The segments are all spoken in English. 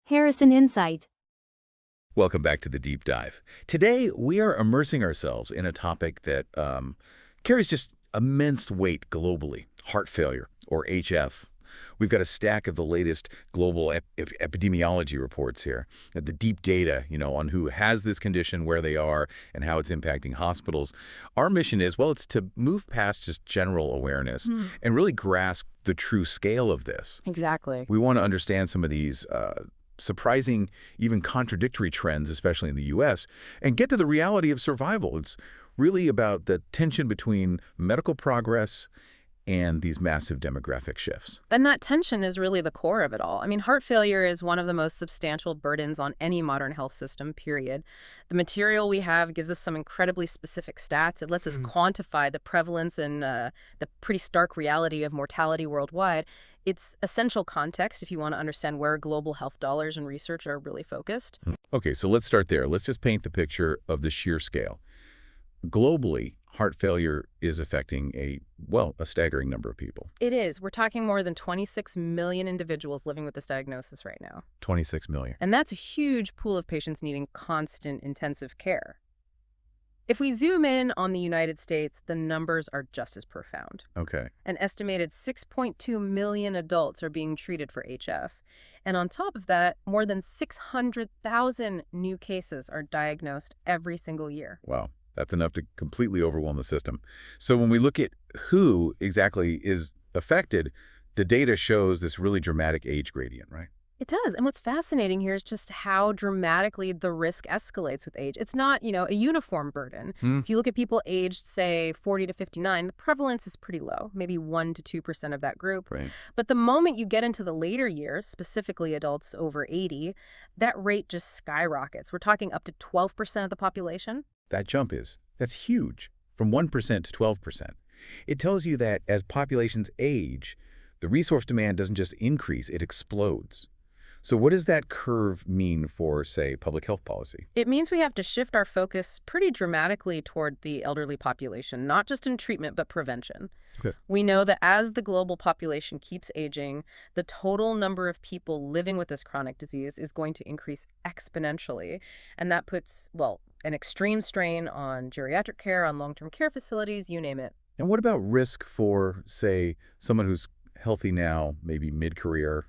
Harrison Insight. Welcome back to the Deep Dive. Today, we are immersing ourselves in a topic that carries just immense weight globally, heart failure, or HF. We've got a stack of the latest global epidemiology reports here, the deep data, on who has this condition, where they are, and how it's impacting hospitals. Our mission is, well, it's to move past just general awareness and really grasp the true scale of this. Exactly. We want to understand some of these surprising, even contradictory trends, especially in the U.S., and get to the reality of survival. It's really about the tension between medical progress and these massive demographic shifts. And that tension is really the core of it all. I mean, heart failure is one of the most substantial burdens on any modern health system, period. The material we have gives us some incredibly specific stats. It lets us quantify the prevalence and the pretty stark reality of mortality worldwide. It's essential context if you want to understand where global health dollars and research are really focused. Okay, so let's start there. Let's just paint the picture of the sheer scale. Globally, heart failure is affecting a staggering number of people. It is. We're talking more than 26 million individuals living with this diagnosis right now. 26 million. And that's a huge pool of patients needing constant intensive care. If we zoom in on the United States, the numbers are just as profound. Okay. An estimated 6.2 million adults are being treated for HF. And on top of that, more than 600,000 new cases are diagnosed every single year. Wow. That's enough to completely overwhelm the system. So when we look at who exactly is affected, the data shows this really dramatic age gradient, right? It does. And what's fascinating here is just how dramatically the risk escalates with age. It's not, a uniform burden. If you look at people aged, say, 40 to 59, the prevalence is pretty low, maybe 1 to 2% of that group. Right. But the moment you get into the later years, specifically adults over 80, that rate just skyrockets. We're talking up to 12% of the population. That's huge, from 1% to 12%. It tells you that as populations age, the resource demand doesn't just increase, it explodes. So what does that curve mean for, say, public health policy? It means we have to shift our focus pretty dramatically toward the elderly population, not just in treatment, but prevention. Okay. We know that as the global population keeps aging, the total number of people living with this chronic disease is going to increase exponentially. And that puts, an extreme strain on geriatric care, on long-term care facilities, you name it. And what about risk for, say, someone who's healthy now, maybe mid-career?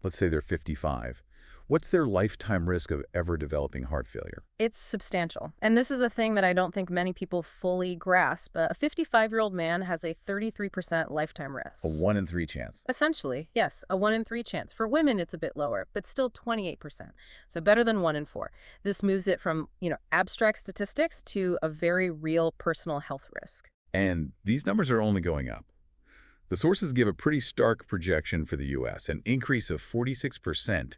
Let's say they're 55. What's their lifetime risk of ever developing heart failure? It's substantial. And this is a thing that I don't think many people fully grasp. A 55-year-old man has a 33% lifetime risk. A 1 in 3 chance. Essentially, yes, a 1 in 3 chance. For women, it's a bit lower, but still 28%. So better than 1 in 4. This moves it from, abstract statistics to a very real personal health risk. And these numbers are only going up. The sources give a pretty stark projection for the U.S., an increase of 46%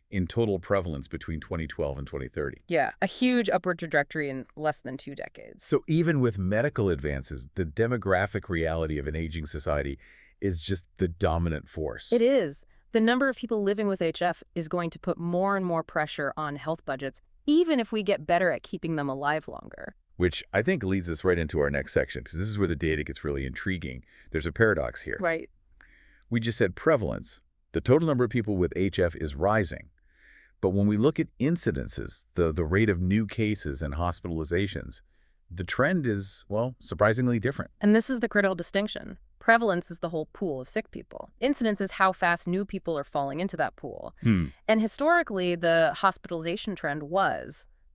in total prevalence between 2012 and 2030. Yeah, a huge upward trajectory in less than 2 decades. So even with medical advances, the demographic reality of an aging society is just the dominant force. It is. The number of people living with HF is going to put more and more pressure on health budgets, even if we get better at keeping them alive longer. Which I think leads us right into our next section, because this is where the data gets really intriguing. There's a paradox here. Right. We just said prevalence. The total number of people with HF is rising. But when we look at incidences, the rate of new cases and hospitalizations, the trend is, surprisingly different. And this is the critical distinction. Prevalence is the whole pool of sick people. Incidence is how fast new people are falling into that pool. And historically, the hospitalization trend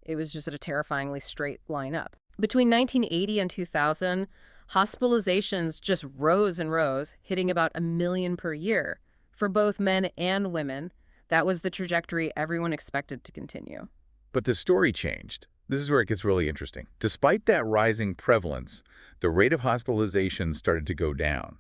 it was just at a terrifyingly straight line up. Between 1980 and 2000, hospitalizations just rose and rose, hitting about 1 million per year. For both men and women, that was the trajectory everyone expected to continue. But the story changed. This is where it gets really interesting. Despite that rising prevalence, the rate of hospitalization started to go down.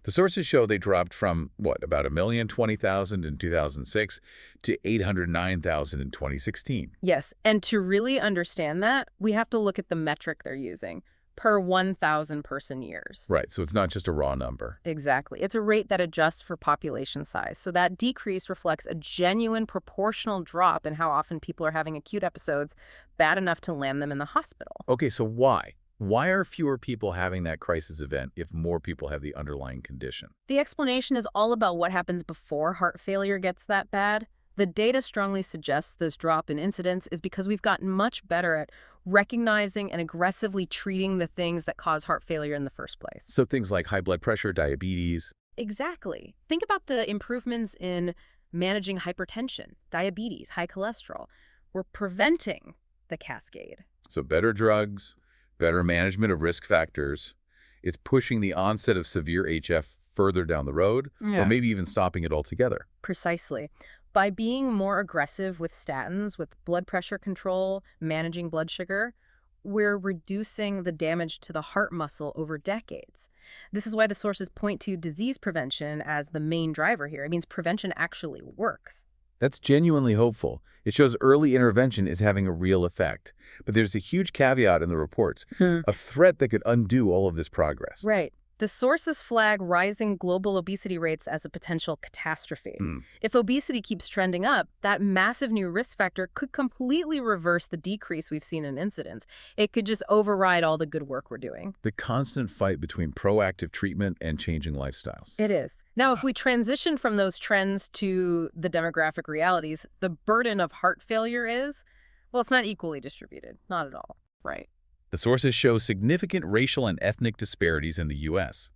The sources show they dropped from, about 1,020,000 in 2006 to 809,000 in 2016. Yes, and to really understand that, we have to look at the metric they're using, per 1,000 person years. Right, so it's not just a raw number. Exactly. It's a rate that adjusts for population size. So that decrease reflects a genuine proportional drop in how often people are having acute episodes bad enough to land them in the hospital. Okay, so why? Why are fewer people having that crisis event if more people have the underlying condition? The explanation is all about what happens before heart failure gets that bad. The data strongly suggests this drop in incidence is because we've gotten much better at recognizing and aggressively treating the things that cause heart failure in the first place. So things like high blood pressure, diabetes. Exactly. Think about the improvements in managing hypertension, diabetes, high cholesterol. We're preventing the cascade. So better drugs, better management of risk factors. It's pushing the onset of severe HF further down the road, or Yeah. maybe even stopping it altogether. Precisely. By being more aggressive with statins, with blood pressure control, managing blood sugar, we're reducing the damage to the heart muscle over decades. This is why the sources point to disease prevention as the main driver here. It means prevention actually works. That's genuinely hopeful. It shows early intervention is having a real effect. But there's a huge caveat in the reports, a threat that could undo all of this progress. Right. The sources flag rising global obesity rates as a potential catastrophe. If obesity keeps trending up, that massive new risk factor could completely reverse the decrease we've seen in incidence. It could just override all the good work we're doing. The constant fight between proactive treatment and changing lifestyles. It is. Now, if we transition from those trends to the demographic realities, the burden of heart failure is, well, it's not equally distributed. Not at all. Right. The sources show significant racial and ethnic disparities in the U.S.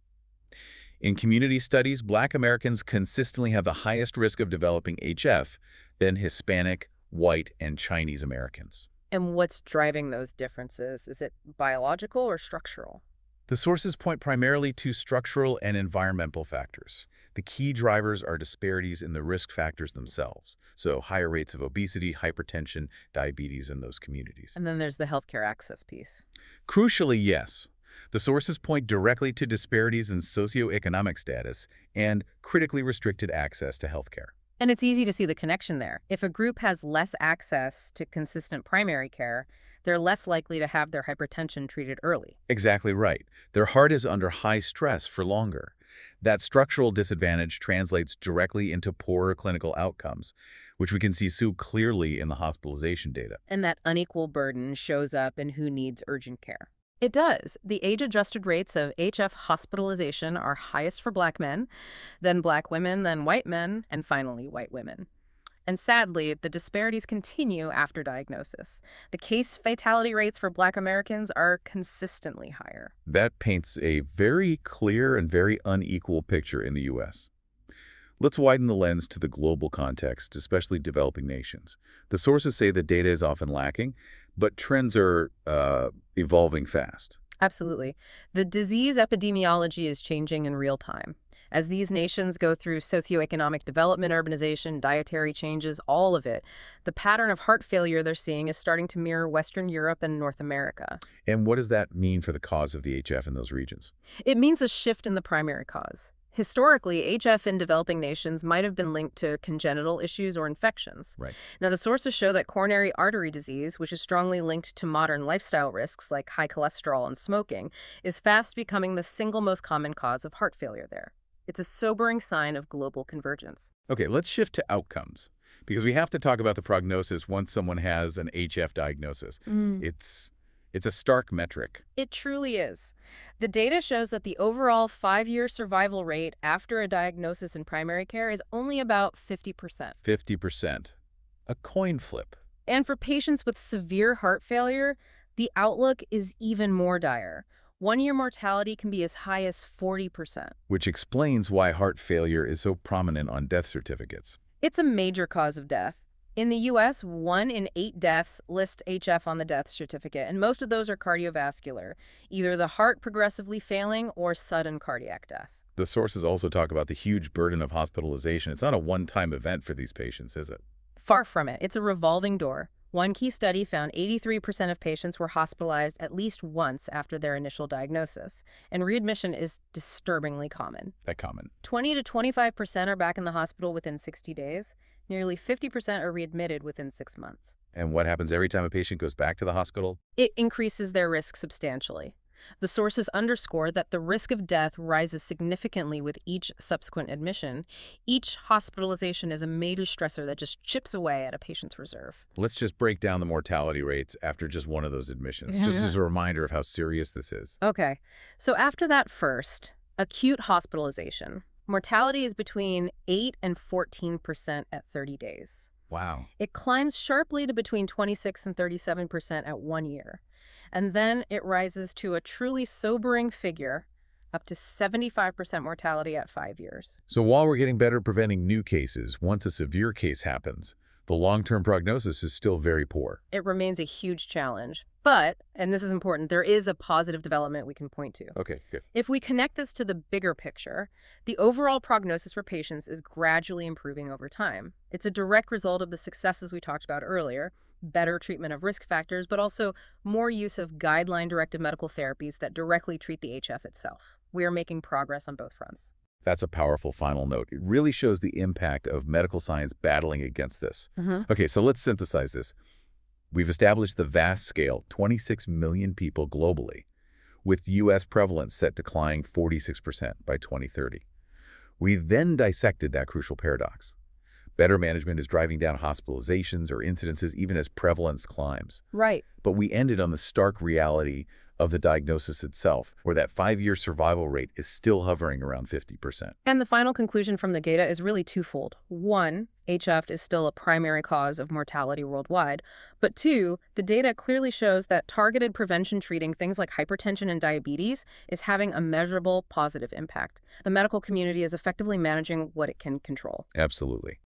In community studies, Black Americans consistently have the highest risk of developing HF than Hispanic, white, and Chinese Americans. And what's driving those differences? Is it biological or structural? The sources point primarily to structural and environmental factors. The key drivers are disparities in the risk factors themselves, so higher rates of obesity, hypertension, diabetes in those communities. And then there's the healthcare access piece. Crucially, yes, the sources point directly to disparities in socioeconomic status and critically restricted access to healthcare. And it's easy to see the connection there. If a group has less access to consistent primary care, they're less likely to have their hypertension treated early. Exactly right. Their heart is under high stress for longer. That structural disadvantage translates directly into poorer clinical outcomes, which we can see so clearly in the hospitalization data. And that unequal burden shows up in who needs urgent care. It does. The age-adjusted rates of HF hospitalization are highest for Black men, then Black women, then white men, and finally white women. And sadly, the disparities continue after diagnosis. The case fatality rates for Black Americans are consistently higher. That paints a very clear and very unequal picture in the U.S. Let's widen the lens to the global context, especially developing nations. The sources say the data is often lacking, but trends are evolving fast. Absolutely. The disease epidemiology is changing in real time. As these nations go through socioeconomic development, urbanization, dietary changes, all of it, the pattern of heart failure they're seeing is starting to mirror Western Europe and North America. And what does that mean for the cause of the HF in those regions? It means a shift in the primary cause. Historically, HF in developing nations might have been linked to congenital issues or infections. Right. Now, the sources show that coronary artery disease, which is strongly linked to modern lifestyle risks like high cholesterol and smoking, is fast becoming the single most common cause of heart failure there. It's a sobering sign of global convergence. Okay, let's shift to outcomes, because we have to talk about the prognosis once someone has an HF diagnosis. It's a stark metric. It truly is. The data shows that the overall 5-year survival rate after a diagnosis in primary care is only about 50%. 50%. A coin flip. And for patients with severe heart failure, the outlook is even more dire. 1-year mortality can be as high as 40%. Which explains why heart failure is so prominent on death certificates. It's a major cause of death. In the U.S., 1 in 8 deaths lists HF on the death certificate, and most of those are cardiovascular, either the heart progressively failing or sudden cardiac death. The sources also talk about the huge burden of hospitalization. It's not a one-time event for these patients, is it? Far from it. It's a revolving door. One key study found 83% of patients were hospitalized at least once after their initial diagnosis, and readmission is disturbingly common. That common. 20 to 25% are back in the hospital within 60 days. Nearly 50% are readmitted within 6 months. And what happens every time a patient goes back to the hospital? It increases their risk substantially. The sources underscore that the risk of death rises significantly with each subsequent admission. Each hospitalization is a major stressor that just chips away at a patient's reserve. Let's just break down the mortality rates after just one of those admissions, just as a reminder of how serious this is. Okay, so after that first, acute hospitalization, Mortality is between 8 and 14% at 30 days. Wow. It climbs sharply to between 26 and 37% at 1 year. And then it rises to a truly sobering figure, up to 75% mortality at 5 years. So while we're getting better at preventing new cases, once a severe case happens, the long-term prognosis is still very poor. It remains a huge challenge. But, and this is important, there is a positive development we can point to. Okay, good. If we connect this to the bigger picture, the overall prognosis for patients is gradually improving over time. It's a direct result of the successes we talked about earlier, better treatment of risk factors, but also more use of guideline-directed medical therapies that directly treat the HF itself. We are making progress on both fronts. That's a powerful final note. It really shows the impact of medical science battling against this. Okay, so let's synthesize this. We've established the vast scale, 26 million people globally, with U.S. prevalence set to climb 46% by 2030. We then dissected that crucial paradox. Better management is driving down hospitalizations or incidences even as prevalence climbs. Right. But we ended on the stark reality of the diagnosis itself, where that 5-year survival rate is still hovering around 50%. And the final conclusion from the data is really twofold. One, HF is still a primary cause of mortality worldwide. But two, the data clearly shows that targeted prevention treating things like hypertension and diabetes is having a measurable positive impact. The medical community is effectively managing what it can control. Absolutely.